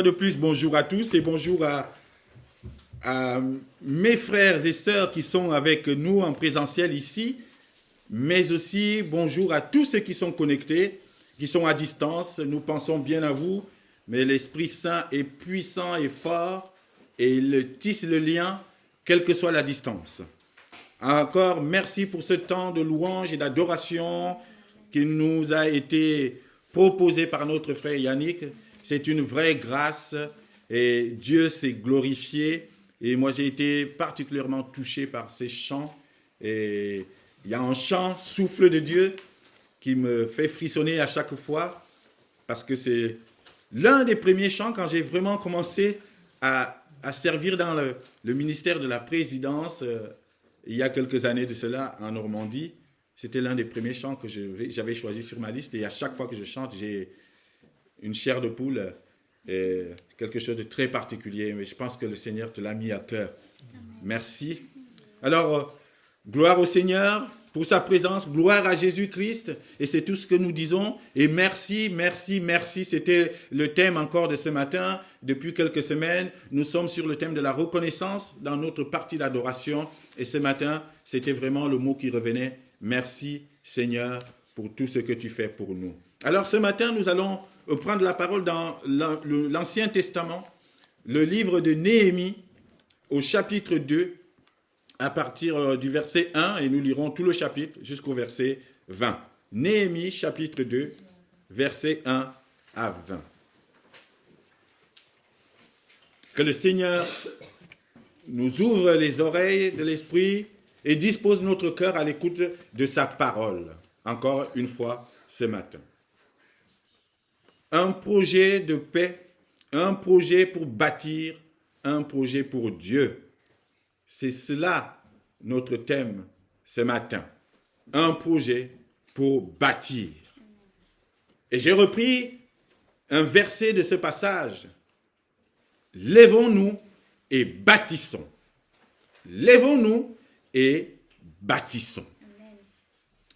fois de plus, bonjour à tous et bonjour à mes frères et sœurs qui sont avec nous en présentiel ici, mais aussi bonjour à tous ceux qui sont connectés, qui sont à distance. Nous pensons bien à vous, mais l'Esprit Saint est puissant et fort et il tisse le lien, quelle que soit la distance. Encore merci pour ce temps de louange et d'adoration qui nous a été proposé par notre frère Yannick. C'est une vraie grâce et Dieu s'est glorifié. Et moi, j'ai été particulièrement touché par ces chants. Et il y a un chant, Souffle de Dieu, qui me fait frissonner à chaque fois parce que c'est l'un des premiers chants quand j'ai vraiment commencé à servir dans le ministère de la présidence il y a quelques années de cela en Normandie. C'était l'un des premiers chants que j'avais choisi sur ma liste et à chaque fois que je chante, j'ai une chair de poule et quelque chose de très particulier. Mais je pense que le Seigneur te l'a mis à cœur. Merci. Alors, gloire au Seigneur pour sa présence, gloire à Jésus-Christ, et c'est tout ce que nous disons. Et merci, merci, merci. C'était le thème encore de ce matin. Depuis quelques semaines, nous sommes sur le thème de la reconnaissance dans notre partie d'adoration. Et ce matin, c'était vraiment le mot qui revenait. Merci Seigneur pour tout ce que tu fais pour nous. Alors ce matin, nous allons prendre la parole dans l'Ancien Testament, le livre de Néhémie, au chapitre 2, à partir du verset 1, et nous lirons tout le chapitre jusqu'au verset 20. Néhémie, chapitre 2, verset 1 à 20. Que le Seigneur nous ouvre les oreilles de l'esprit et dispose notre cœur à l'écoute de sa parole, encore une fois ce matin. Un projet de paix, un projet pour bâtir, un projet pour Dieu. C'est cela notre thème ce matin. Un projet pour bâtir. Et j'ai repris un verset de ce passage. Lèvons-nous et bâtissons. Lèvons-nous et bâtissons.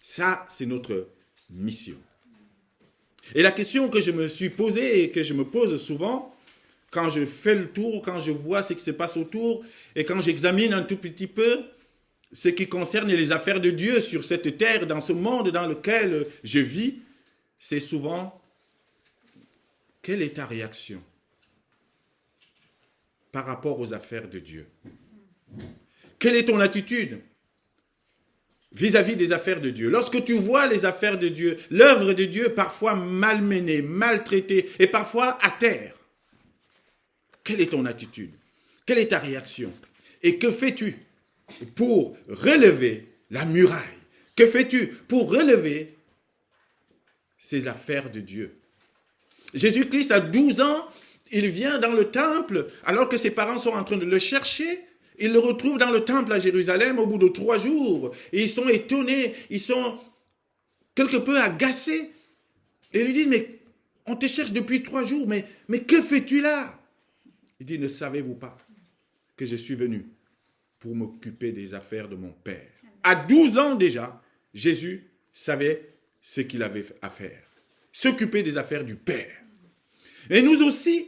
Ça, c'est notre mission. Et la question que je me suis posée et que je me pose souvent, quand je fais le tour, quand je vois ce qui se passe autour, et quand j'examine un tout petit peu ce qui concerne les affaires de Dieu sur cette terre, dans ce monde dans lequel je vis, c'est souvent, quelle est ta réaction par rapport aux affaires de Dieu? Quelle est ton attitude vis-à-vis des affaires de Dieu? Lorsque tu vois les affaires de Dieu, l'œuvre de Dieu parfois malmenée, maltraitée et parfois à terre, quelle est ton attitude? Quelle est ta réaction? Et que fais-tu pour relever la muraille? Que fais-tu pour relever ces affaires de Dieu? Jésus-Christ, à 12 ans, il vient dans le temple alors que ses parents sont en train de le chercher. Ils le retrouvent dans le temple à Jérusalem au bout de 3 jours. Et ils sont étonnés, ils sont quelque peu agacés. Et ils lui disent, mais on te cherche depuis 3 jours, mais que fais-tu là? Il dit, ne savez-vous pas que je suis venu pour m'occuper des affaires de mon Père? À 12 ans déjà, Jésus savait ce qu'il avait à faire. S'occuper des affaires du Père. Et nous aussi,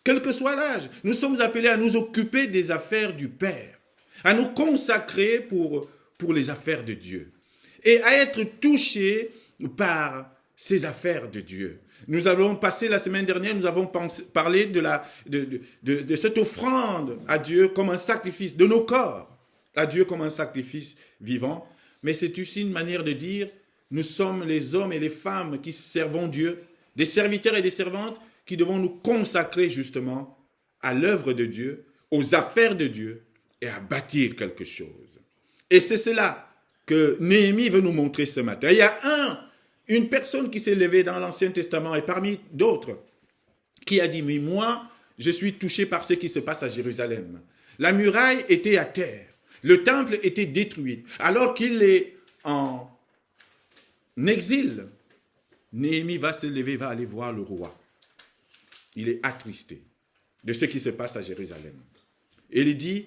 quel que soit l'âge, nous sommes appelés à nous occuper des affaires du Père, à nous consacrer pour les affaires de Dieu et à être touchés par ces affaires de Dieu. Nous avons passé la semaine dernière, nous avons parlé de cette offrande à Dieu comme un sacrifice, de nos corps à Dieu comme un sacrifice vivant. Mais c'est aussi une manière de dire, nous sommes les hommes et les femmes qui servons Dieu, des serviteurs et des servantes qui devons nous consacrer justement à l'œuvre de Dieu, aux affaires de Dieu et à bâtir quelque chose. Et c'est cela que Néhémie veut nous montrer ce matin. Il y a une personne qui s'est levée dans l'Ancien Testament et parmi d'autres qui a dit, mais moi, je suis touché par ce qui se passe à Jérusalem. La muraille était à terre, le temple était détruit. Alors qu'il est en exil, Néhémie va se lever, va aller voir le roi. Il est attristé de ce qui se passe à Jérusalem. Et il dit,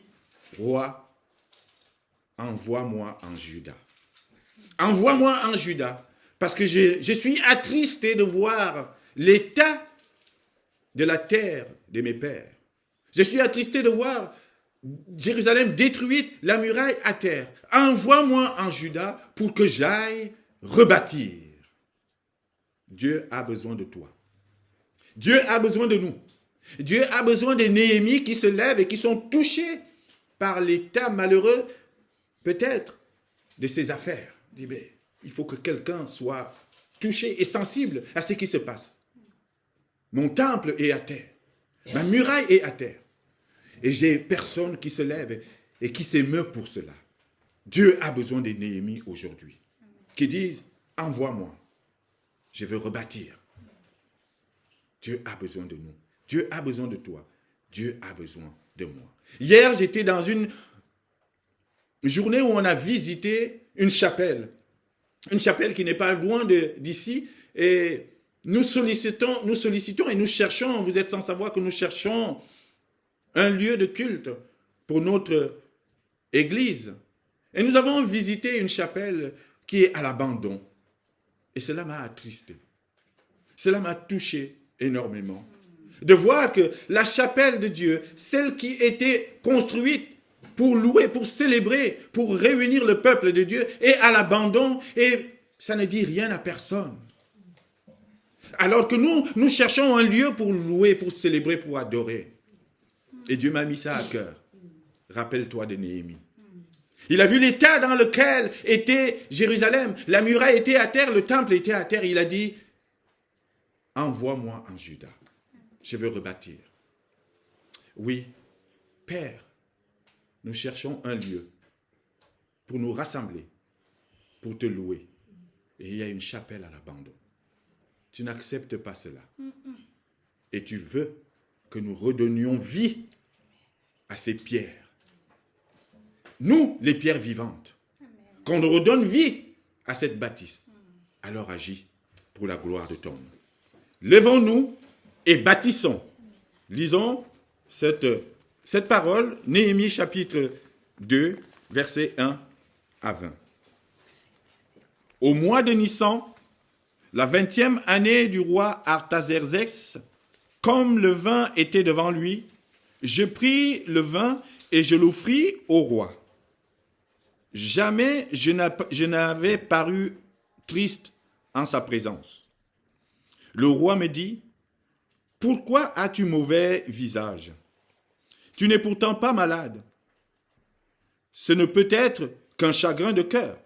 roi, envoie-moi en Juda. Envoie-moi en Juda, parce que je suis attristé de voir l'état de la terre de mes pères. Je suis attristé de voir Jérusalem détruite, la muraille à terre. Envoie-moi en Juda pour que j'aille rebâtir. Dieu a besoin de toi. Dieu a besoin de nous. Dieu a besoin des Néhémies qui se lèvent et qui sont touchés par l'état malheureux, peut-être, de ses affaires. Il faut que quelqu'un soit touché et sensible à ce qui se passe. Mon temple est à terre. Ma muraille est à terre. Et j'ai personne qui se lève et qui s'émeut pour cela. Dieu a besoin des Néhémies aujourd'hui, qui disent, envoie-moi, je veux rebâtir. Dieu a besoin de nous. Dieu a besoin de toi. Dieu a besoin de moi. Hier, j'étais dans une journée où on a visité une chapelle qui n'est pas loin d'ici, et nous sollicitons et nous cherchons, vous êtes sans savoir que nous cherchons un lieu de culte pour notre église. Et nous avons visité une chapelle qui est à l'abandon. Et cela m'a attristé. Cela m'a touché énormément. De voir que la chapelle de Dieu, celle qui était construite pour louer, pour célébrer, pour réunir le peuple de Dieu, est à l'abandon et ça ne dit rien à personne. Alors que nous cherchons un lieu pour louer, pour célébrer, pour adorer. Et Dieu m'a mis ça à cœur. Rappelle-toi de Néhémie. Il a vu l'état dans lequel était Jérusalem. La muraille était à terre, le temple était à terre. Il a dit, envoie-moi en Juda. Je veux rebâtir. Oui, Père, nous cherchons un lieu pour nous rassembler, pour te louer. Et il y a une chapelle à l'abandon. Tu n'acceptes pas cela. Et tu veux que nous redonnions vie à ces pierres. Nous, les pierres vivantes. Qu'on redonne vie à cette bâtisse. Alors agis pour la gloire de ton nom. Levons-nous et bâtissons. Lisons cette parole, Néhémie chapitre 2, versets 1 à 20. Au mois de Nissan, la 20e année du roi Artaxerxès, comme le vin était devant lui, je pris le vin et je l'offris au roi. Jamais je n'avais paru triste en sa présence. Le roi me dit, « Pourquoi as-tu mauvais visage? Tu n'es pourtant pas malade. Ce ne peut être qu'un chagrin de cœur. »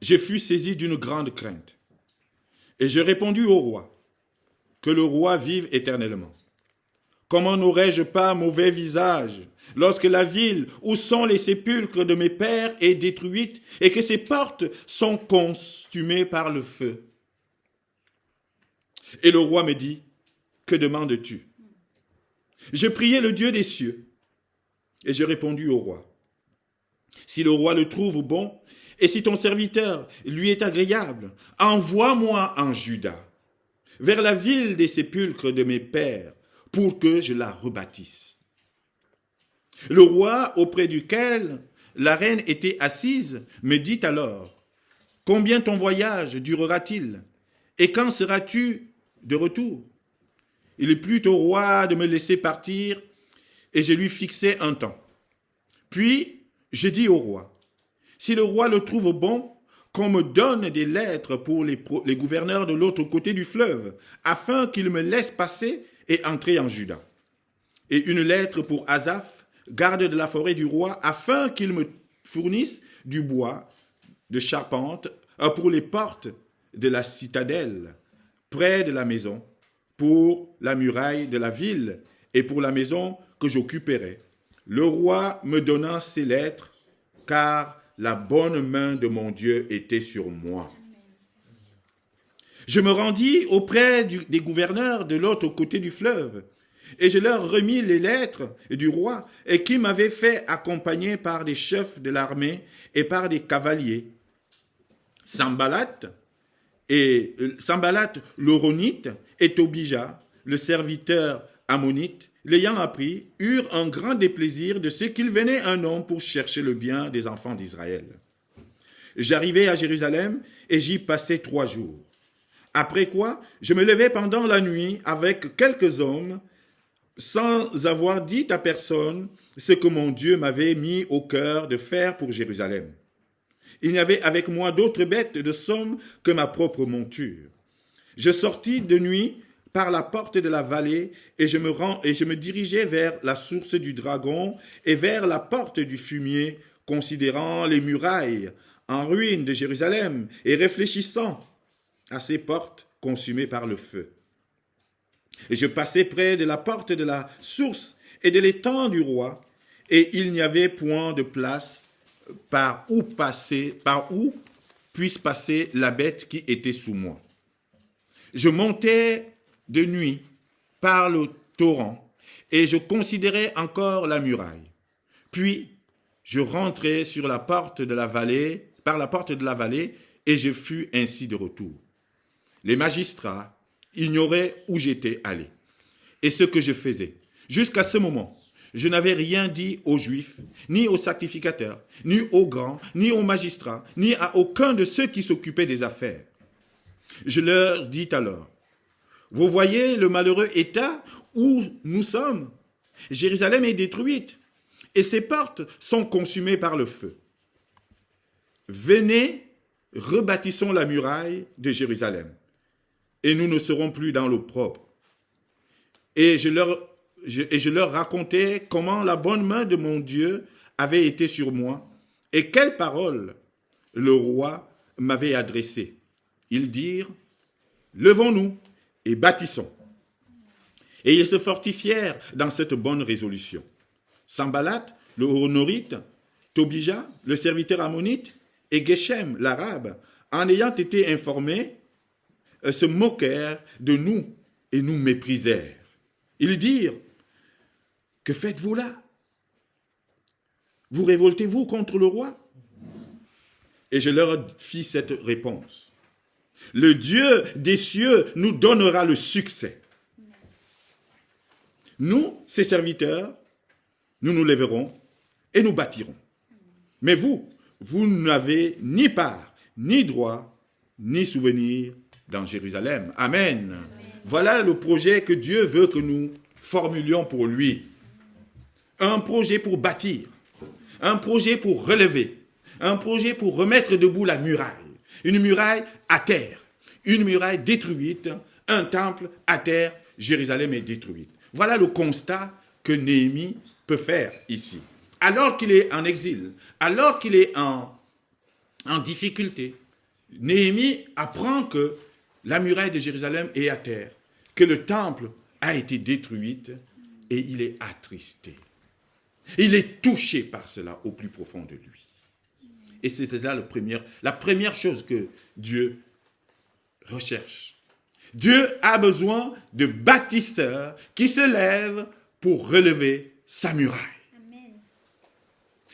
Je fus saisi d'une grande crainte. Et je répondis au roi, « Que le roi vive éternellement. Comment n'aurais-je pas mauvais visage lorsque la ville où sont les sépulcres de mes pères est détruite et que ses portes sont consumées par le feu? » Et le roi me dit, « Que demandes-tu? » Je priai le Dieu des cieux et je répondis au roi, « Si le roi le trouve bon et si ton serviteur lui est agréable, envoie-moi en Juda, vers la ville des sépulcres de mes pères, pour que je la rebâtisse. » Le roi, auprès duquel la reine était assise, me dit alors, « Combien ton voyage durera-t-il? Et quand seras-tu de retour? » Il plut au roi de me laisser partir, et je lui fixai un temps. Puis je dis au roi, « Si le roi le trouve bon, qu'on me donne des lettres pour les gouverneurs de l'autre côté du fleuve, afin qu'ils me laissent passer et entrer en Juda. Et une lettre pour Asaph, garde de la forêt du roi, afin qu'il me fournisse du bois de charpente pour les portes de la citadelle, près de la maison, pour la muraille de la ville et pour la maison que j'occuperai. Le roi me donna ces lettres, car la bonne main de mon Dieu était sur moi. Je me rendis auprès des gouverneurs de l'autre côté du fleuve, et je leur remis les lettres du roi, et qui m'avaient fait accompagner par des chefs de l'armée et par des cavaliers. Sanballat l'Horonite et Tobija, le serviteur ammonite, l'ayant appris, eurent un grand déplaisir de ce qu'il venait un homme pour chercher le bien des enfants d'Israël. J'arrivai à Jérusalem et j'y passai 3 jours. Après quoi, je me levai pendant la nuit avec quelques hommes sans avoir dit à personne ce que mon Dieu m'avait mis au cœur de faire pour Jérusalem. Il n'y avait avec moi d'autres bêtes de somme que ma propre monture. Je sortis de nuit par la porte de la vallée et je me dirigeai vers la source du dragon et vers la porte du fumier, considérant les murailles en ruine de Jérusalem et réfléchissant à ces portes consumées par le feu. Et je passai près de la porte de la source et de l'étang du roi, et il n'y avait point de place par où puisse passer la bête qui était sous moi. Je montais de nuit par le torrent, et je considérais encore la muraille. Puis je rentrai sur la porte de la vallée, par la porte de la vallée, et je fus ainsi de retour. Les magistrats ignoraient où j'étais allé et ce que je faisais. Jusqu'à ce moment, je n'avais rien dit aux Juifs, ni aux sacrificateurs, ni aux grands, ni aux magistrats, ni à aucun de ceux qui s'occupaient des affaires. Je leur dis alors, vous voyez le malheureux état où nous sommes. Jérusalem est détruite et ses portes sont consumées par le feu. Venez, rebâtissons la muraille de Jérusalem et nous ne serons plus dans l'opprobre. Et je leur racontais comment la bonne main de mon Dieu avait été sur moi et quelles paroles le roi m'avait adressées. Ils dirent, levons-nous et bâtissons. Et ils se fortifièrent dans cette bonne résolution. Sanballat, le Honorite, Tobija, le serviteur ammonite, et Geshem, l'arabe, en ayant été informés, se moquèrent de nous et nous méprisèrent. Ils dirent, que faites-vous là? Vous révoltez-vous contre le roi? Et je leur fis cette réponse. Le Dieu des cieux nous donnera le succès. Nous, ses serviteurs, nous nous lèverons et nous bâtirons. Mais vous n'avez ni part, ni droit, ni souvenir dans Jérusalem. Amen. Amen. Voilà le projet que Dieu veut que nous formulions pour lui. Un projet pour bâtir, un projet pour relever, un projet pour remettre debout la muraille. Une muraille à terre, une muraille détruite, un temple à terre, Jérusalem est détruite. Voilà le constat que Néhémie peut faire ici. Alors qu'il est en exil, alors qu'il est en difficulté, Néhémie apprend que la muraille de Jérusalem est à terre, que le temple a été détruit et il est attristé. Il est touché par cela au plus profond de lui. Et c'est là la première chose que Dieu recherche. Dieu a besoin de bâtisseurs qui se lèvent pour relever sa muraille. Amen.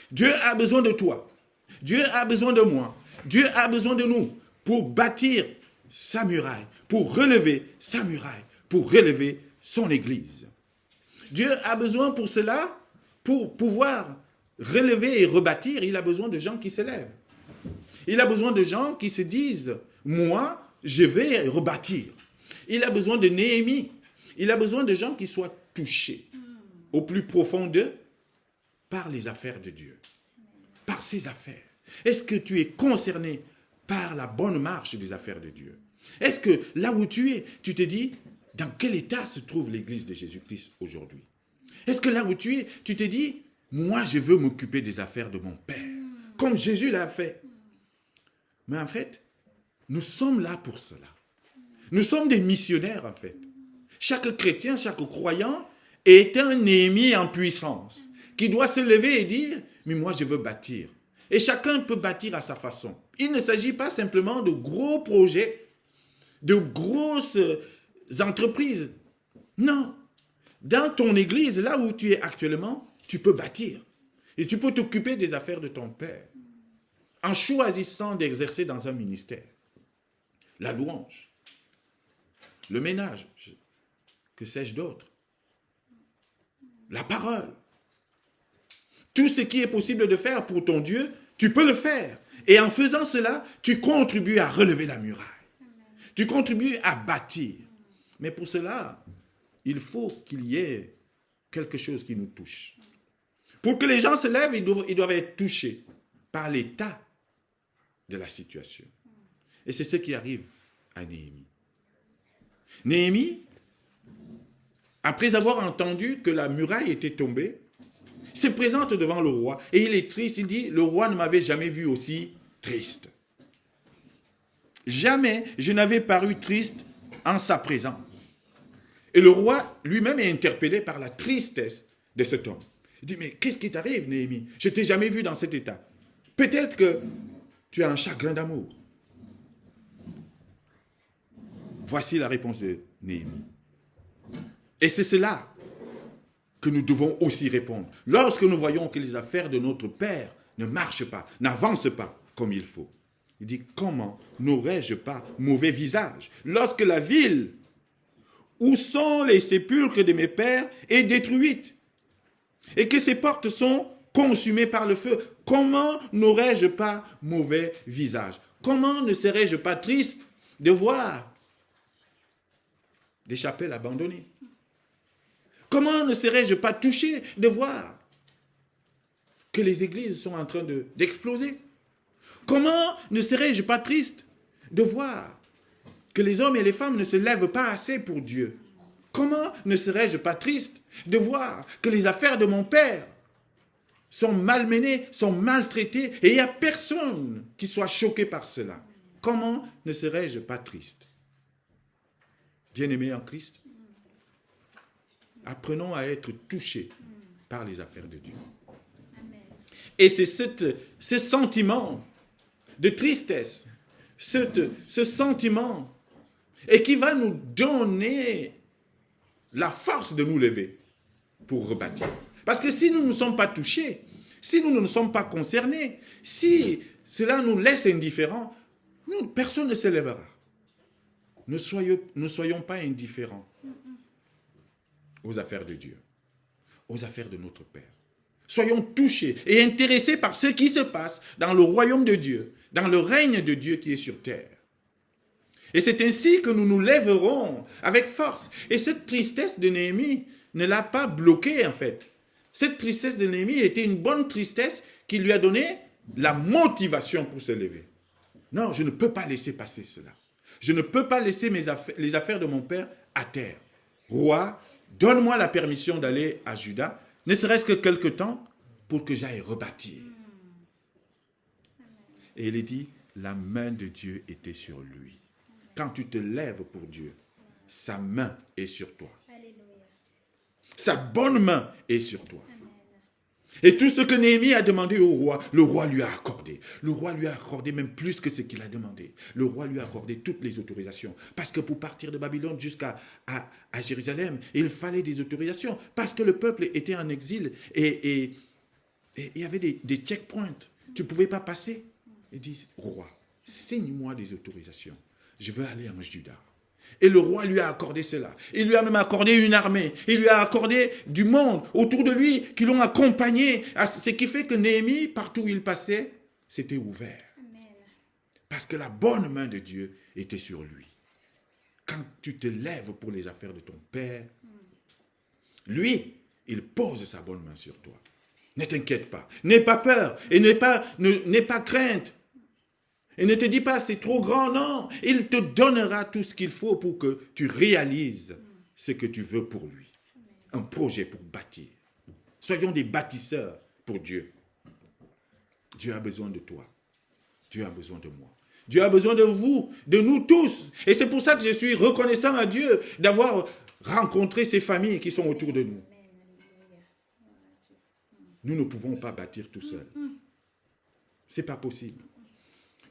Dieu a besoin de toi. Dieu a besoin de moi. Dieu a besoin de nous pour bâtir sa muraille, pour relever sa muraille, pour relever son église. Dieu a besoin pour cela, pour pouvoir relever et rebâtir, il a besoin de gens qui se lèvent. Il a besoin de gens qui se disent, moi, je vais rebâtir. Il a besoin de Néhémie. Il a besoin de gens qui soient touchés au plus profond d'eux par les affaires de Dieu, par ses affaires. Est-ce que tu es concerné par la bonne marche des affaires de Dieu? Est-ce que là où tu es, tu te dis, dans quel état se trouve l'église de Jésus-Christ aujourd'hui? Est-ce que là où tu es, tu te dis, moi je veux m'occuper des affaires de mon Père, comme Jésus l'a fait? Mais en fait, nous sommes là pour cela. Nous sommes des missionnaires en fait. Chaque chrétien, chaque croyant est un Néhémie en puissance, qui doit se lever et dire, mais moi je veux bâtir. Et chacun peut bâtir à sa façon. Il ne s'agit pas simplement de gros projets, de grosses entreprises. Non. Dans ton église, là où tu es actuellement, tu peux bâtir. Et tu peux t'occuper des affaires de ton Père. En choisissant d'exercer dans un ministère. La louange. Le ménage. Que sais-je d'autre? La parole. Tout ce qui est possible de faire pour ton Dieu, tu peux le faire. Et en faisant cela, tu contribues à relever la muraille. Tu contribues à bâtir. Mais pour cela, il faut qu'il y ait quelque chose qui nous touche. Pour que les gens se lèvent, ils doivent être touchés par l'état de la situation. Et c'est ce qui arrive à Néhémie. Néhémie, après avoir entendu que la muraille était tombée, se présente devant le roi et il est triste. Il dit, le roi ne m'avait jamais vu aussi triste. Jamais je n'avais paru triste en sa présence. Et le roi lui-même est interpellé par la tristesse de cet homme. Il dit, mais qu'est-ce qui t'arrive, Néhémie? Je ne t'ai jamais vu dans cet état. Peut-être que tu as un chagrin d'amour. Voici la réponse de Néhémie. Et c'est cela que nous devons aussi répondre. Lorsque nous voyons que les affaires de notre Père ne marchent pas, n'avancent pas comme il faut. Il dit, comment n'aurais-je pas mauvais visage lorsque la ville où sont les sépulcres de mes pères est détruite et que ses portes sont consumées par le feu? Comment n'aurais-je pas mauvais visage? Comment ne serais-je pas triste de voir des chapelles abandonnées? Comment ne serais-je pas touché de voir que les églises sont en train d'exploser? Comment ne serais-je pas triste de voir que les hommes et les femmes ne se lèvent pas assez pour Dieu? Comment ne serais-je pas triste de voir que les affaires de mon Père sont malmenées, sont maltraitées, et il n'y a personne qui soit choqué par cela? Comment ne serais-je pas triste? Bien-aimés en Christ, apprenons à être touchés par les affaires de Dieu. Et c'est ce sentiment de tristesse, ce sentiment, et qui va nous donner la force de nous lever pour rebâtir. Parce que si nous ne sommes pas touchés, si nous ne sommes pas concernés, si cela nous laisse indifférents, personne ne se lèvera. Ne soyons pas indifférents aux affaires de Dieu, aux affaires de notre Père. Soyons touchés et intéressés par ce qui se passe dans le royaume de Dieu, dans le règne de Dieu qui est sur terre. Et c'est ainsi que nous nous lèverons avec force. Et cette tristesse de Néhémie ne l'a pas bloqué en fait. Cette tristesse de Néhémie était une bonne tristesse qui lui a donné la motivation pour se lever. Non, je ne peux pas laisser passer cela. Je ne peux pas laisser les affaires de mon père à terre. Roi, donne-moi la permission d'aller à Juda, ne serait-ce que quelque temps, pour que j'aille rebâtir. Et il est dit, la main de Dieu était sur lui. Quand tu te lèves pour Dieu, sa main est sur toi. Sa bonne main est sur toi. Et tout ce que Néhémie a demandé au roi, le roi lui a accordé. Le roi lui a accordé même plus que ce qu'il a demandé. Le roi lui a accordé toutes les autorisations. Parce que pour partir de Babylone jusqu'à Jérusalem, il fallait des autorisations. Parce que le peuple était en exil et il y avait des checkpoints. Tu ne pouvais pas passer. Il dit, roi, signe-moi des autorisations. Je veux aller en Juda. Et le roi lui a accordé cela. Il lui a même accordé une armée. Il lui a accordé du monde autour de lui qui l'ont accompagné. Ce qui fait que Néhémie, partout où il passait, c'était ouvert. Amen. Parce que la bonne main de Dieu était sur lui. Quand tu te lèves pour les affaires de ton Père, lui, il pose sa bonne main sur toi. Ne t'inquiète pas. N'aie pas peur et n'aie pas crainte. Et ne te dis pas, c'est trop grand, non. Il te donnera tout ce qu'il faut pour que tu réalises ce que tu veux pour lui. Un projet pour bâtir. Soyons des bâtisseurs pour Dieu. Dieu a besoin de toi. Dieu a besoin de moi. Dieu a besoin de vous, de nous tous. Et c'est pour ça que je suis reconnaissant à Dieu d'avoir rencontré ces familles qui sont autour de nous. Nous ne pouvons pas bâtir tout seuls. Ce n'est pas possible.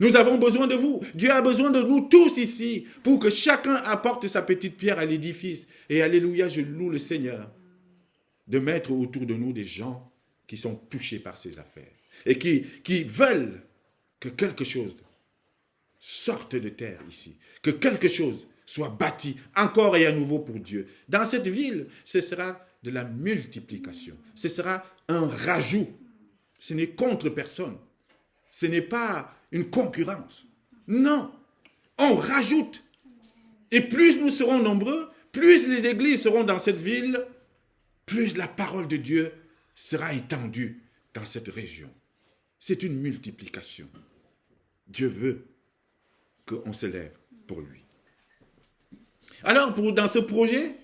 Nous avons besoin de vous. Dieu a besoin de nous tous ici pour que chacun apporte sa petite pierre à l'édifice. Et alléluia, je loue le Seigneur de mettre autour de nous des gens qui sont touchés par ces affaires et qui veulent que quelque chose sorte de terre ici, que quelque chose soit bâti encore et à nouveau pour Dieu. Dans cette ville, ce sera de la multiplication. Ce sera un rajout. Ce n'est contre personne. Ce n'est pas une concurrence. Non, on rajoute. Et plus nous serons nombreux, plus les églises seront dans cette ville, plus la parole de Dieu sera étendue dans cette région. C'est une multiplication. Dieu veut qu'on se lève pour lui. Alors, dans ce projet,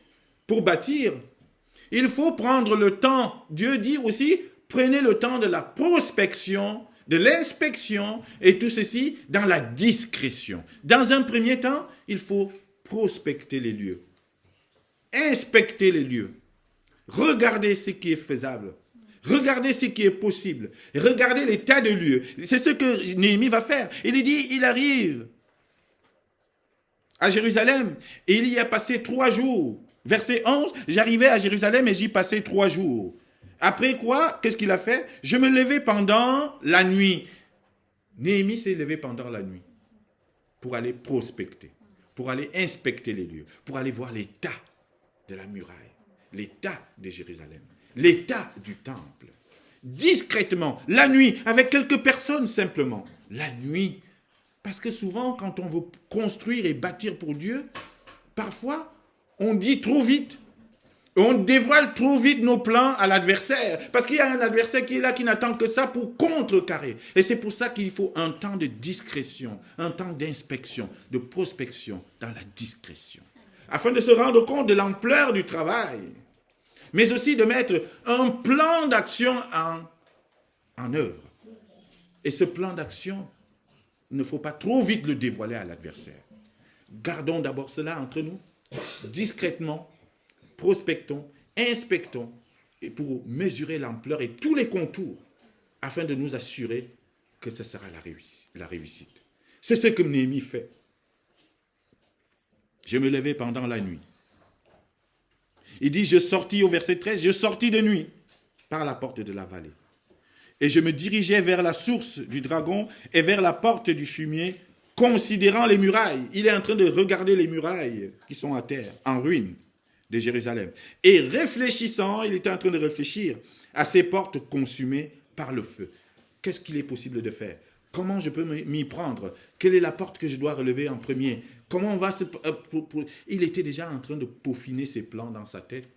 pour bâtir, il faut prendre le temps. Dieu dit aussi, prenez le temps de la prospection, de l'inspection, et tout ceci dans la discrétion. Dans un premier temps, il faut prospecter les lieux, inspecter les lieux, regarder ce qui est faisable, regarder ce qui est possible, regarder l'état de lieu. C'est ce que Néhémie va faire. Il dit, il arrive à Jérusalem et il y a passé 3 jours. Verset 11, j'arrivais à Jérusalem et j'y passais 3 jours. Après quoi, qu'est-ce qu'il a fait? Je me levais pendant la nuit. Néhémie s'est levé pendant la nuit pour aller prospecter, pour aller inspecter les lieux, pour aller voir l'état de la muraille, l'état de Jérusalem, l'état du temple. Discrètement, la nuit, avec quelques personnes simplement. La nuit. Parce que souvent, quand on veut construire et bâtir pour Dieu, parfois, on dit trop vite. On dévoile trop vite nos plans à l'adversaire. Parce qu'il y a un adversaire qui est là, qui n'attend que ça pour contrecarrer. Et c'est pour ça qu'il faut un temps de discrétion, un temps d'inspection, de prospection dans la discrétion. Afin de se rendre compte de l'ampleur du travail. Mais aussi de mettre un plan d'action en œuvre. Et ce plan d'action, il ne faut pas trop vite le dévoiler à l'adversaire. Gardons d'abord cela entre nous, discrètement, prospectons, inspectons, et pour mesurer l'ampleur et tous les contours, afin de nous assurer que ce sera la réussite. C'est ce que Néhémie fait. Je me levais pendant la nuit. Il dit, je sortis au verset 13, je sortis de nuit par la porte de la vallée. Et je me dirigeais vers la source du dragon et vers la porte du fumier, considérant les murailles. Il est en train de regarder les murailles qui sont à terre, en ruine de Jérusalem. Et réfléchissant, il était en train de réfléchir à ces portes consumées par le feu. Qu'est-ce qu'il est possible de faire? Comment je peux m'y prendre? Quelle est la porte que je dois relever en premier? Comment on va se... Il était déjà en train de peaufiner ses plans dans sa tête.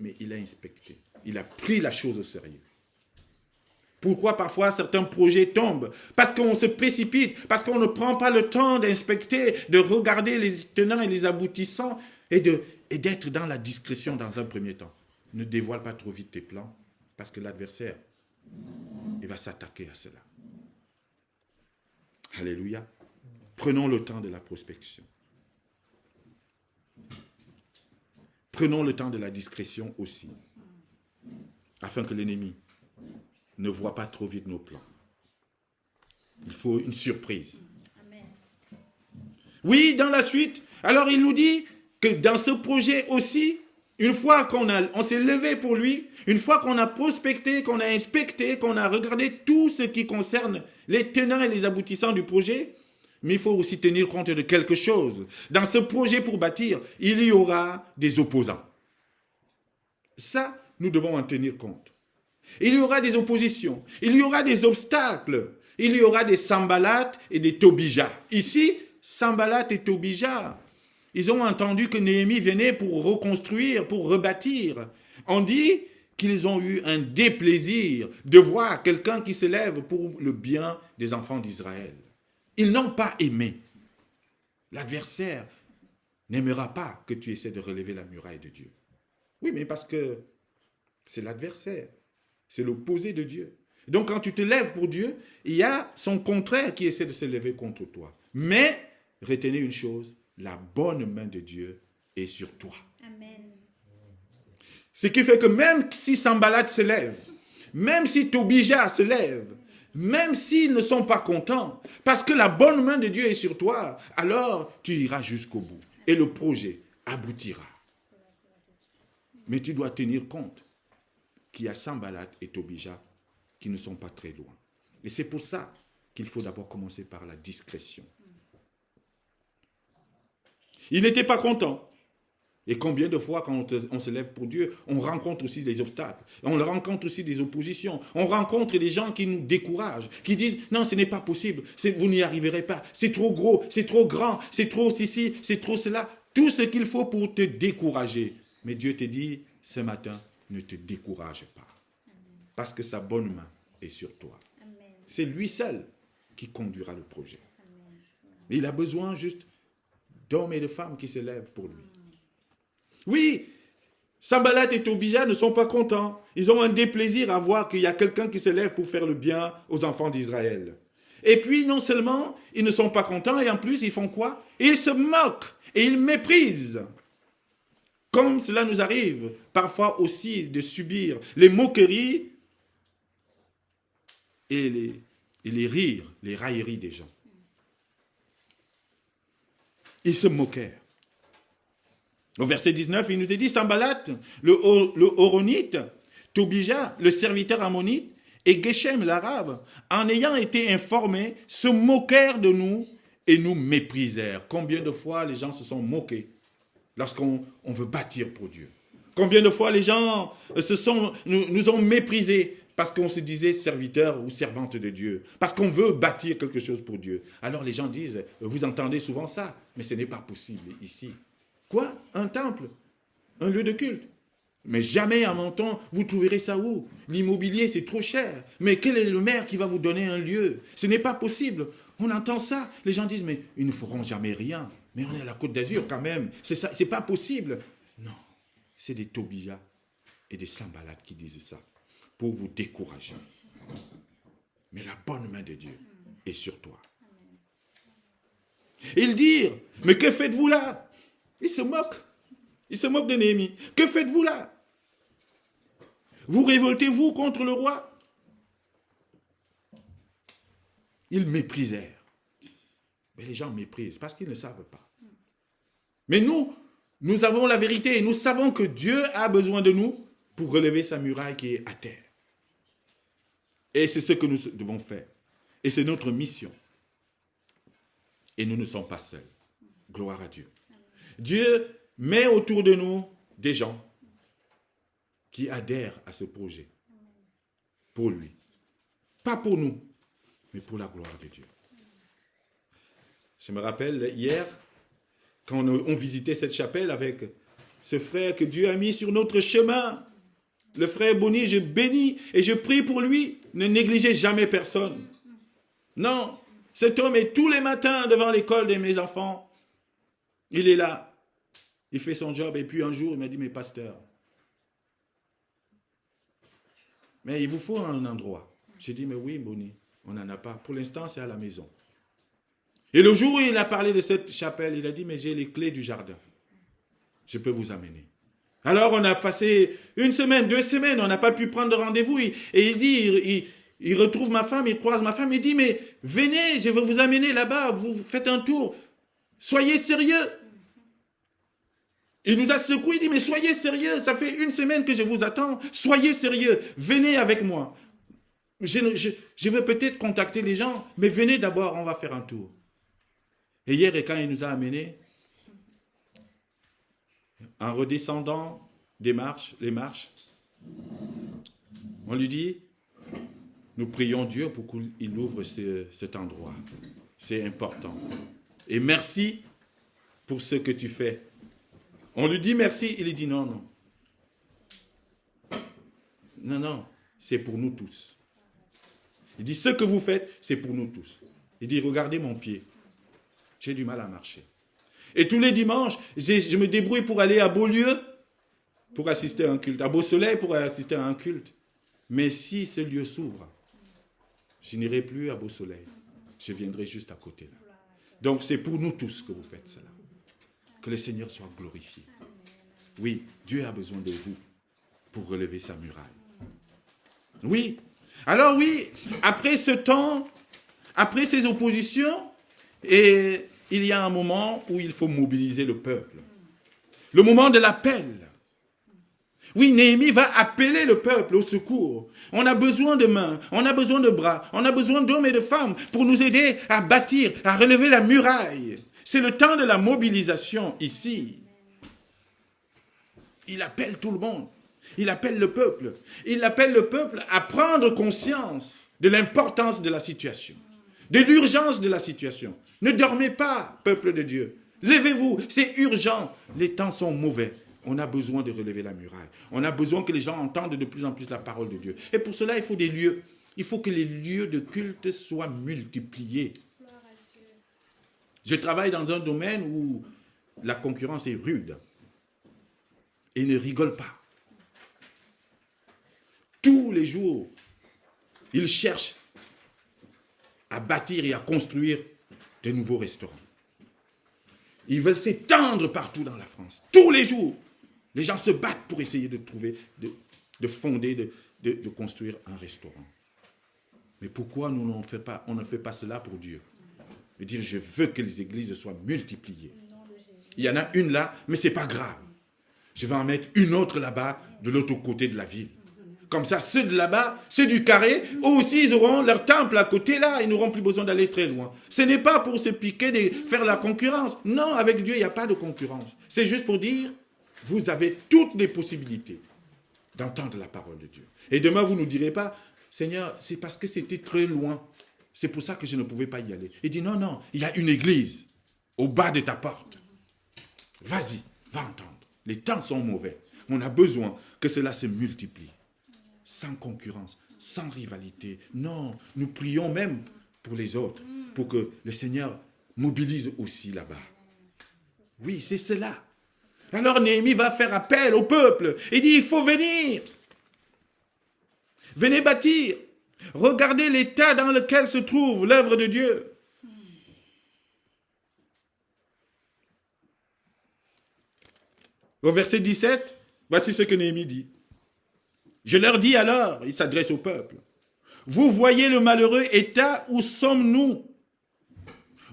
Mais il a inspecté. Il a pris la chose au sérieux. Pourquoi parfois certains projets tombent? Parce qu'on se précipite, parce qu'on ne prend pas le temps d'inspecter, de regarder les tenants et les aboutissants et d'être dans la discrétion dans un premier temps. Ne dévoile pas trop vite tes plans, parce que l'adversaire, il va s'attaquer à cela. Alléluia. Prenons le temps de la prospection. Prenons le temps de la discrétion aussi, afin que l'ennemi ne voit pas trop vite nos plans. Il faut une surprise. Amen. Oui, dans la suite, alors il nous dit que dans ce projet aussi, une fois on s'est levé pour lui, une fois qu'on a prospecté, qu'on a inspecté, qu'on a regardé tout ce qui concerne les tenants et les aboutissants du projet, mais il faut aussi tenir compte de quelque chose. Dans ce projet pour bâtir, il y aura des opposants. Ça, nous devons en tenir compte. Il y aura des oppositions, il y aura des obstacles, il y aura des Sanballat et des Tobija. Ici, Sanballat et Tobija, ils ont entendu que Néhémie venait pour reconstruire, pour rebâtir. On dit qu'ils ont eu un déplaisir de voir quelqu'un qui se lève pour le bien des enfants d'Israël. Ils n'ont pas aimé. L'adversaire n'aimera pas que tu essaies de relever la muraille de Dieu. Oui, mais parce que c'est l'adversaire. C'est l'opposé de Dieu. Donc, quand tu te lèves pour Dieu, il y a son contraire qui essaie de se lever contre toi. Mais, retenez une chose, la bonne main de Dieu est sur toi. Amen. Ce qui fait que même si Sanballat se lève, même si Tobija se lève, même s'ils ne sont pas contents, parce que la bonne main de Dieu est sur toi, alors tu iras jusqu'au bout. Et le projet aboutira. Mais tu dois tenir compte qu'il y a Sanballat et Tobija qui ne sont pas très loin. Et c'est pour ça qu'il faut d'abord commencer par la discrétion. Ils n'étaient pas contents. Et combien de fois, quand on se lève pour Dieu, on rencontre aussi des obstacles. On rencontre aussi des oppositions. On rencontre des gens qui nous découragent, qui disent « Non, ce n'est pas possible, vous n'y arriverez pas. C'est trop gros, c'est trop grand, c'est trop ceci, c'est trop cela. » Tout ce qu'il faut pour te décourager. Mais Dieu te dit ce matin, ne te décourage pas. Parce que sa bonne main est sur toi. C'est lui seul qui conduira le projet. Mais il a besoin juste d'hommes et de femmes qui se lèvent pour lui. Oui, Sanballat et Tobija ne sont pas contents. Ils ont un déplaisir à voir qu'il y a quelqu'un qui se lève pour faire le bien aux enfants d'Israël. Et puis, non seulement ils ne sont pas contents, et en plus, ils font quoi? Ils se moquent et ils méprisent. Comme cela nous arrive parfois aussi de subir les moqueries et les rires, les railleries des gens. Ils se moquèrent. Au verset 19, il nous est dit, Sanballat, le Horonite, Tobija, le serviteur ammonite, et Geshem, l'arabe, en ayant été informés, se moquèrent de nous et nous méprisèrent. Combien de fois les gens se sont moqués lorsqu'on veut bâtir pour Dieu? Combien de fois les gens nous ont méprisés parce qu'on se disait serviteur ou servante de Dieu, parce qu'on veut bâtir quelque chose pour Dieu. Alors les gens disent, vous entendez souvent ça, mais ce n'est pas possible ici. Quoi? Un temple? Un lieu de culte? Mais jamais à mon temps, vous trouverez ça où? L'immobilier, c'est trop cher. Mais quel est le maire qui va vous donner un lieu? Ce n'est pas possible. On entend ça. Les gens disent, mais ils ne feront jamais rien. Mais on est à la Côte d'Azur quand même. C'est pas possible. Non, c'est des Tobija et des Sanballat qui disent ça pour vous décourager. Mais la bonne main de Dieu est sur toi. Ils dirent, mais que faites-vous là? Ils se moquent. Ils se moquent de Néhémie. Que faites-vous là? Vous révoltez-vous contre le roi? Ils méprisèrent. Mais les gens méprisent parce qu'ils ne savent pas. Mais nous avons la vérité et nous savons que Dieu a besoin de nous pour relever sa muraille qui est à terre. Et c'est ce que nous devons faire. Et c'est notre mission. Et nous ne sommes pas seuls. Gloire à Dieu. Dieu met autour de nous des gens qui adhèrent à ce projet. Pour lui. Pas pour nous, mais pour la gloire de Dieu. Je me rappelle hier, quand on visitait cette chapelle avec ce frère que Dieu a mis sur notre chemin, le frère Bonny, je bénis et je prie pour lui. Ne négligez jamais personne. Non, cet homme est tous les matins devant l'école de mes enfants. Il est là. Il fait son job. Et puis un jour, il m'a dit, mais pasteur, mais il vous faut un endroit. J'ai dit, mais oui, Bonny, on n'en a pas. Pour l'instant, c'est à la maison. Et le jour où il a parlé de cette chapelle, il a dit, mais j'ai les clés du jardin. Je peux vous amener. Alors, on a passé 1 semaine, 2 semaines, on n'a pas pu prendre de rendez-vous. Et il dit, il retrouve ma femme, il croise ma femme, il dit, mais venez, je vais vous amener là-bas, vous faites un tour. Soyez sérieux. Il nous a secoué, il dit, mais soyez sérieux, ça fait 1 semaine que je vous attends. Soyez sérieux, venez avec moi. Je vais peut-être contacter les gens, mais venez d'abord, on va faire un tour. Et hier, quand il nous a amenés, en redescendant les marches, on lui dit, nous prions Dieu pour qu'il ouvre cet endroit. C'est important. Et merci pour ce que tu fais. On lui dit merci, il lui dit non. Non, c'est pour nous tous. Il dit, ce que vous faites, c'est pour nous tous. Il dit, regardez mon pied. J'ai du mal à marcher. Et tous les dimanches, je me débrouille pour aller à Beaulieu pour assister à un culte, à Beau-Soleil pour assister à un culte. Mais si ce lieu s'ouvre, je n'irai plus à Beau-Soleil. Je viendrai juste à côté là. Donc c'est pour nous tous que vous faites cela. Que le Seigneur soit glorifié. Oui, Dieu a besoin de vous pour relever sa muraille. Oui. Alors oui, après ce temps, après ces oppositions, et il y a un moment où il faut mobiliser le peuple. Le moment de l'appel. Oui, Néhémie va appeler le peuple au secours. On a besoin de mains, on a besoin de bras, on a besoin d'hommes et de femmes pour nous aider à bâtir, à relever la muraille. C'est le temps de la mobilisation ici. Il appelle tout le monde. Il appelle le peuple. Il appelle le peuple à prendre conscience de l'importance de la situation, de l'urgence de la situation. Ne dormez pas, peuple de Dieu. Levez-vous, c'est urgent. Les temps sont mauvais. On a besoin de relever la muraille. On a besoin que les gens entendent de plus en plus la parole de Dieu. Et pour cela, il faut des lieux. Il faut que les lieux de culte soient multipliés. Je travaille dans un domaine où la concurrence est rude et ne rigole pas. Tous les jours, ils cherchent à bâtir et à construire de nouveaux restaurants. Ils veulent s'étendre partout dans la France. Tous les jours, les gens se battent pour essayer de trouver, de fonder, de construire un restaurant. Mais pourquoi on ne fait pas cela pour Dieu? De dire, je veux que les églises soient multipliées. Il y en a une là, mais ce n'est pas grave. Je vais en mettre une autre là-bas, de l'autre côté de la ville. Comme ça, ceux de là-bas, ceux du carré, eux aussi, ils auront leur temple à côté là, ils n'auront plus besoin d'aller très loin. Ce n'est pas pour se piquer, de faire la concurrence. Non, avec Dieu, il n'y a pas de concurrence. C'est juste pour dire, vous avez toutes les possibilités d'entendre la parole de Dieu. Et demain, vous ne nous direz pas, Seigneur, c'est parce que c'était très loin. C'est pour ça que je ne pouvais pas y aller. Il dit, non, il y a une église au bas de ta porte. Vas-y, va entendre. Les temps sont mauvais. On a besoin que cela se multiplie. Sans concurrence, sans rivalité. Non, nous prions même pour les autres, pour que le Seigneur mobilise aussi là-bas. Oui, c'est cela. Alors Néhémie va faire appel au peuple. Il dit, il faut venir. Venez bâtir. Regardez l'état dans lequel se trouve l'œuvre de Dieu. Au verset 17, voici ce que Néhémie dit. Je leur dis alors, il s'adresse au peuple, vous voyez le malheureux état où sommes-nous?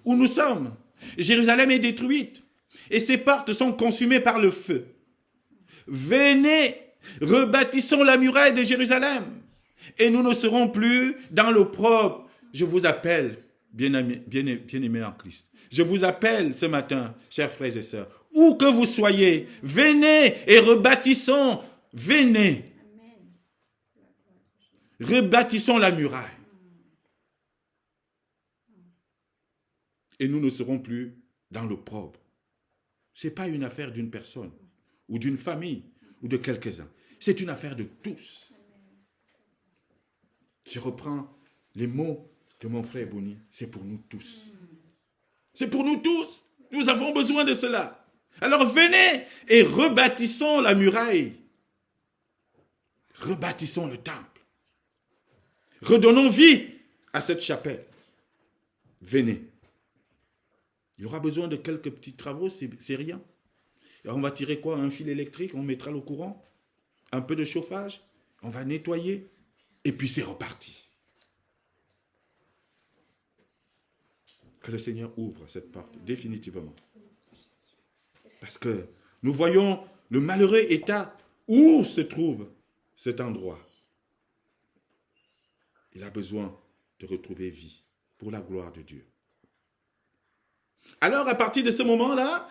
Où nous sommes? Jérusalem est détruite et ses portes sont consumées par le feu. Venez, rebâtissons la muraille de Jérusalem et nous ne serons plus dans l'opprobre. Je vous appelle, bien-aimés en Christ. Je vous appelle ce matin, chers frères et sœurs, où que vous soyez, venez et rebâtissons, venez. Rebâtissons la muraille. Et nous ne serons plus dans l'opprobre. Ce n'est pas une affaire d'une personne, ou d'une famille, ou de quelques-uns. C'est une affaire de tous. Je reprends les mots de mon frère Boni. C'est pour nous tous. C'est pour nous tous. Nous avons besoin de cela. Alors venez et rebâtissons la muraille. Rebâtissons le temple. Redonnons vie à cette chapelle. Venez. Il y aura besoin de quelques petits travaux, c'est rien. Et on va tirer quoi? Un fil électrique, on mettra le courant, un peu de chauffage, on va nettoyer, et puis c'est reparti. Que le Seigneur ouvre cette porte, définitivement. Parce que nous voyons le malheureux état où se trouve cet endroit. Il a besoin de retrouver vie pour la gloire de Dieu. Alors, à partir de ce moment-là,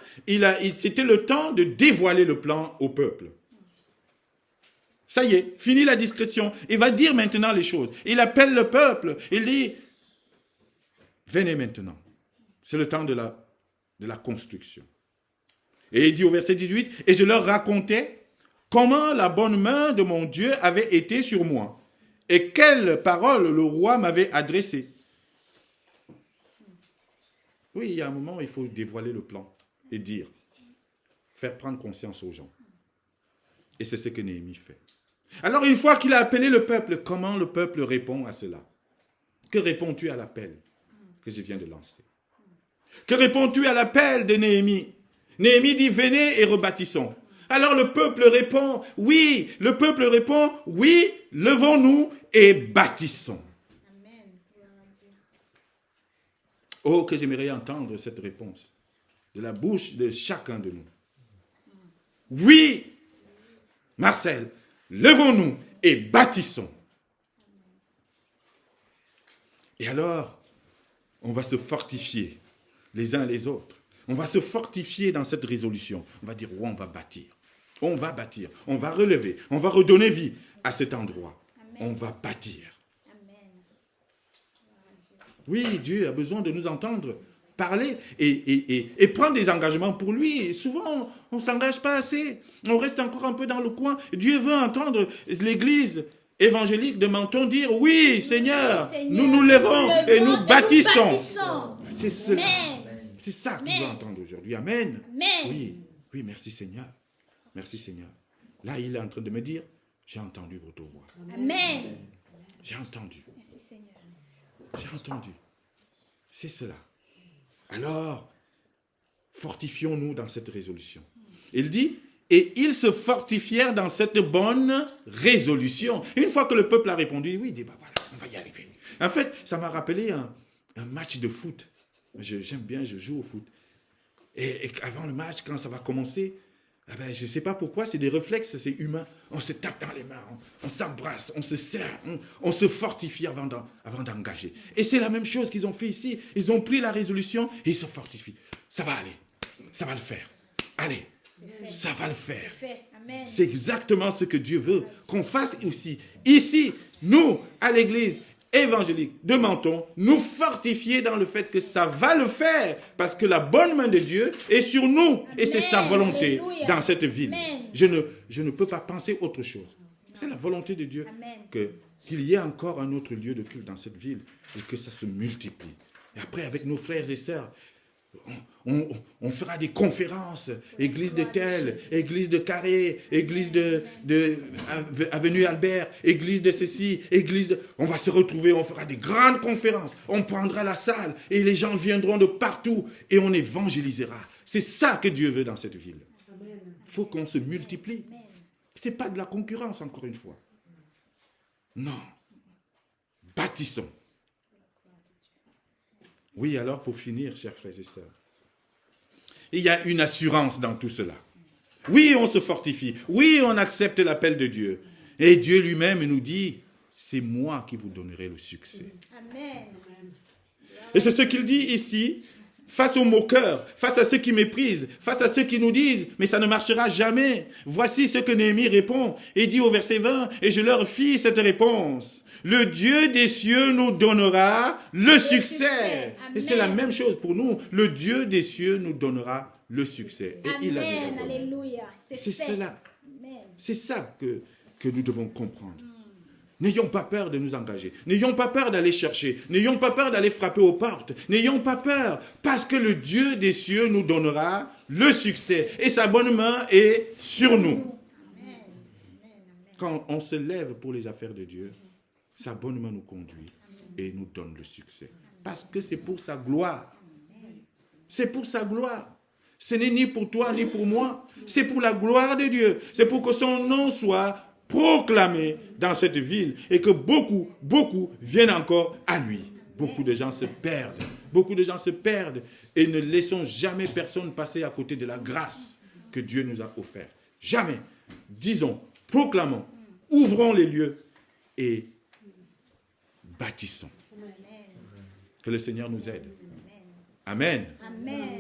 c'était le temps de dévoiler le plan au peuple. Ça y est, fini la discrétion. Il va dire maintenant les choses. Il appelle le peuple. Il dit, venez maintenant. C'est le temps de la construction. Et il dit au verset 18, et je leur racontais comment la bonne main de mon Dieu avait été sur moi. Et quelles paroles le roi m'avait adressées. Oui, il y a un moment où il faut dévoiler le plan et dire, faire prendre conscience aux gens. Et c'est ce que Néhémie fait. Alors, une fois qu'il a appelé le peuple, comment le peuple répond à cela? Que réponds-tu à l'appel que je viens de lancer? Que réponds-tu à l'appel de Néhémie? Néhémie dit, venez et rebâtissons. Alors le peuple répond, oui. Le peuple répond, oui, levons-nous et bâtissons. Amen. Oh, que j'aimerais entendre cette réponse de la bouche de chacun de nous. Oui, Marcel, levons-nous et bâtissons. Et alors, on va se fortifier les uns les autres. On va se fortifier dans cette résolution. On va dire, ouais, on va bâtir. On va bâtir. On va relever. On va redonner vie à cet endroit. Amen. On va bâtir. Amen. Oui, Dieu a besoin de nous entendre parler et prendre des engagements pour lui. Et souvent, on ne s'engage pas assez. On reste encore un peu dans le coin. Dieu veut entendre l'église évangélique de Menton dire, oui, Seigneur, nous nous levons et nous bâtissons. C'est cela. C'est ça qu'il veut entendre aujourd'hui. Amen. Oui, oui, merci Seigneur. Merci Seigneur. Là, il est en train de me dire, j'ai entendu votre voix. Amen. J'ai entendu. Merci Seigneur. J'ai entendu. C'est cela. Alors, fortifions-nous dans cette résolution. Il dit, et ils se fortifièrent dans cette bonne résolution. Une fois que le peuple a répondu, oui, il dit, bah voilà, on va y arriver. En fait, ça m'a rappelé un match de foot. J'aime bien, je joue au foot. Et avant le match, quand ça va commencer, eh ben, je ne sais pas pourquoi, c'est des réflexes, c'est humain. On se tape dans les mains, on s'embrasse, on se serre, on se fortifie avant d'engager. Et c'est la même chose qu'ils ont fait ici. Ils ont pris la résolution et ils se fortifient. Ça va aller, ça va le faire. Allez, ça va le faire. C'est exactement ce que Dieu veut qu'on fasse aussi. Ici, nous, à l'église évangélique de Menton, nous fortifier dans le fait que ça va le faire parce que la bonne main de Dieu est sur nous et c'est sa volonté dans cette ville. Je ne peux pas penser autre chose. C'est la volonté de Dieu qu'il y ait encore un autre lieu de culte dans cette ville et que ça se multiplie. Et après, avec nos frères et sœurs, on fera des conférences, église de Tel, église de Carré, église de Avenue Albert, église de ceci, église de... On va se retrouver, on fera des grandes conférences, on prendra la salle et les gens viendront de partout et on évangélisera. C'est ça que Dieu veut dans cette ville. Il faut qu'on se multiplie. Ce n'est pas de la concurrence, encore une fois. Non. Bâtissons. Oui, alors pour finir, chers frères et sœurs, il y a une assurance dans tout cela. Oui, on se fortifie. Oui, on accepte l'appel de Dieu. Et Dieu lui-même nous dit, c'est moi qui vous donnerai le succès. Amen. Et c'est ce qu'il dit ici, face aux moqueurs, face à ceux qui méprisent, face à ceux qui nous disent, mais ça ne marchera jamais. Voici ce que Néhémie répond. Et dit au verset 20, et je leur fis cette réponse. Le Dieu des cieux nous donnera le succès. Et c'est la même chose pour nous. Le Dieu des cieux nous donnera le succès. Et il a déjà donné. Alléluia. C'est cela. C'est ça que nous devons comprendre. N'ayons pas peur de nous engager. N'ayons pas peur d'aller chercher. N'ayons pas peur d'aller frapper aux portes. N'ayons pas peur. Parce que le Dieu des cieux nous donnera le succès. Et sa bonne main est sur nous. Quand on se lève pour les affaires de Dieu, sa bonne main nous conduit et nous donne le succès. Parce que c'est pour sa gloire. C'est pour sa gloire. Ce n'est ni pour toi ni pour moi. C'est pour la gloire de Dieu. C'est pour que son nom soit proclamé dans cette ville et que beaucoup viennent encore à lui. Beaucoup de gens se perdent. Beaucoup de gens se perdent et ne laissons jamais personne passer à côté de la grâce que Dieu nous a offerte. Jamais. Disons, proclamons, ouvrons les lieux et bâtissons. Que le Seigneur nous aide. Amen. Amen.